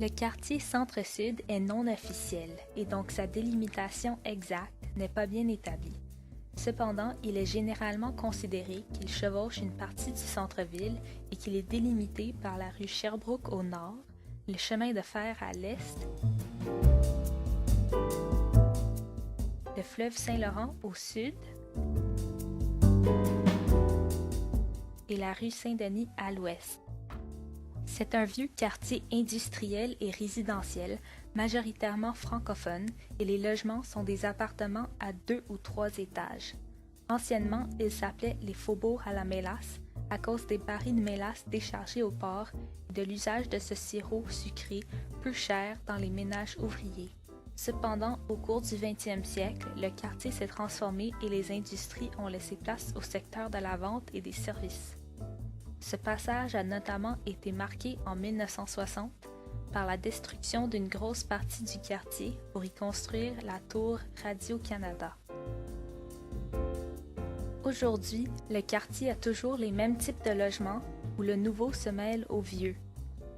Le quartier Centre-Sud est non officiel et donc sa délimitation exacte n'est pas bien établie. Cependant, il est généralement considéré qu'il chevauche une partie du centre-ville et qu'il est délimité par la rue Sherbrooke au nord, le chemin de fer à l'est, le fleuve Saint-Laurent au sud et la rue Saint-Denis à l'ouest. C'est un vieux quartier industriel et résidentiel, majoritairement francophone, et les logements sont des appartements à 2 ou 3 étages. Anciennement, ils s'appelaient les faubourgs à la mélasse, à cause des barils de mélasse déchargés au port et de l'usage de ce sirop sucré peu cher dans les ménages ouvriers. Cependant, au cours du 20e siècle, le quartier s'est transformé et les industries ont laissé place au secteur de la vente et des services. Ce passage a notamment été marqué en 1960 par la destruction d'une grosse partie du quartier pour y construire la tour Radio-Canada. Aujourd'hui, le quartier a toujours les mêmes types de logements où le nouveau se mêle au vieux.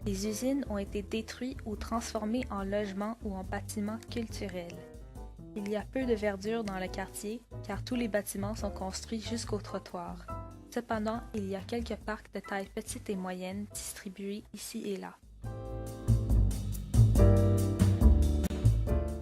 Les usines ont été détruites ou transformées en logements ou en bâtiments culturels. Il y a peu de verdure dans le quartier car tous les bâtiments sont construits jusqu'au trottoir. Cependant, il y a quelques parcs de taille petite et moyenne distribués ici et là.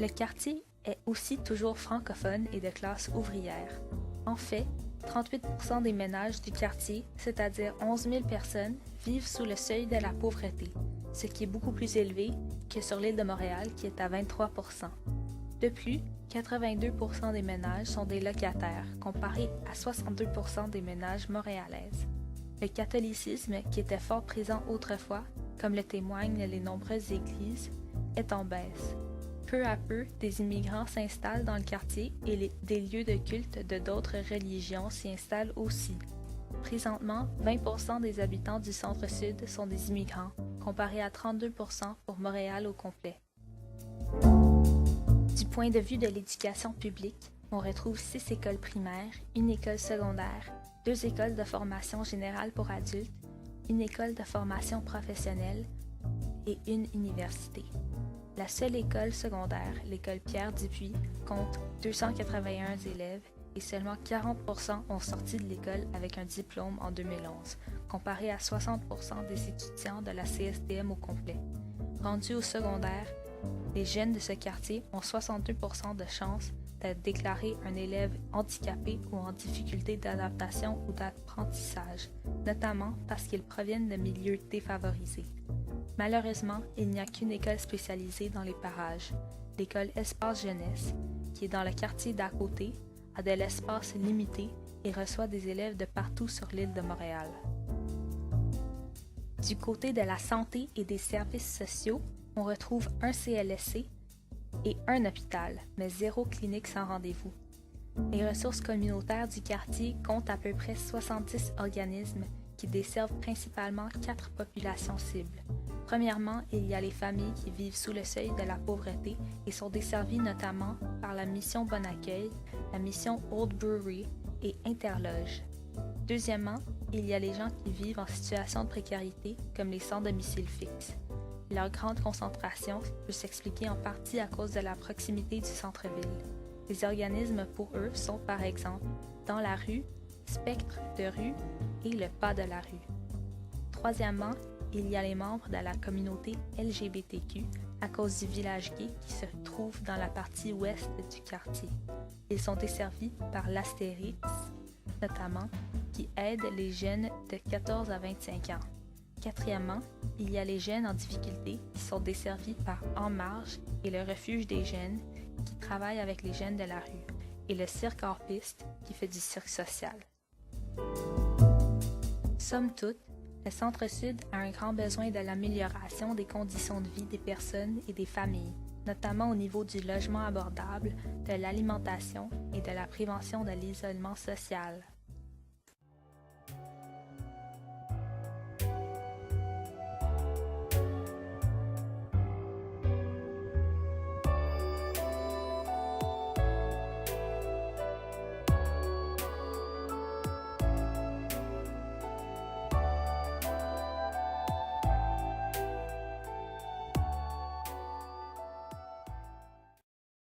Le quartier est aussi toujours francophone et de classe ouvrière. En fait, 38% des ménages du quartier, c'est-à-dire 11 000 personnes, vivent sous le seuil de la pauvreté, ce qui est beaucoup plus élevé que sur l'île de Montréal qui est à 23%. De plus, 82% des ménages sont des locataires, comparé à 62% des ménages montréalaises. Le catholicisme, qui était fort présent autrefois, comme le témoignent les nombreuses églises, est en baisse. Peu à peu, des immigrants s'installent dans le quartier et des lieux de culte de d'autres religions s'y installent aussi. Présentement, 20% des habitants du centre-sud sont des immigrants, comparé à 32% pour Montréal au complet. Du point de vue de l'éducation publique, on retrouve 6 écoles primaires, une école secondaire, 2 écoles de formation générale pour adultes, une école de formation professionnelle et une université. La seule école secondaire, l'école Pierre-Dupuis, compte 281 élèves et seulement 40% ont sorti de l'école avec un diplôme en 2011, comparé à 60% des étudiants de la CSTM au complet. Rendus au secondaire, les jeunes de ce quartier ont 62% de chances d'être déclarés un élève handicapé ou en difficulté d'adaptation ou d'apprentissage, notamment parce qu'ils proviennent de milieux défavorisés. Malheureusement, il n'y a qu'une école spécialisée dans les parages, l'école Espace Jeunesse, qui est dans le quartier d'à côté, a de l'espace limité et reçoit des élèves de partout sur l'île de Montréal. Du côté de la santé et des services sociaux, on retrouve un CLSC et un hôpital, mais 0 clinique sans rendez-vous. Les ressources communautaires du quartier comptent à peu près 70 organismes qui desservent principalement 4 populations cibles. Premièrement, il y a les familles qui vivent sous le seuil de la pauvreté et sont desservies notamment par la mission Bon Accueil, la mission Old Brewery et Interloge. Deuxièmement, il y a les gens qui vivent en situation de précarité comme les sans-domicile fixe. Leur grande concentration peut s'expliquer en partie à cause de la proximité du centre-ville. Les organismes pour eux sont par exemple Dans la rue, Spectre de rue et Le Pas de la rue. Troisièmement, il y a les membres de la communauté LGBTQ à cause du village gay qui se trouve dans la partie ouest du quartier. Ils sont desservis par l'Astérix, notamment, qui aide les jeunes de 14 à 25 ans. Quatrièmement, il y a les jeunes en difficulté qui sont desservis par En Marge et le Refuge des jeunes qui travaillent avec les jeunes de la rue, et le Cirque hors piste qui fait du cirque social. Somme toute, le Centre-Sud a un grand besoin de l'amélioration des conditions de vie des personnes et des familles, notamment au niveau du logement abordable, de l'alimentation et de la prévention de l'isolement social.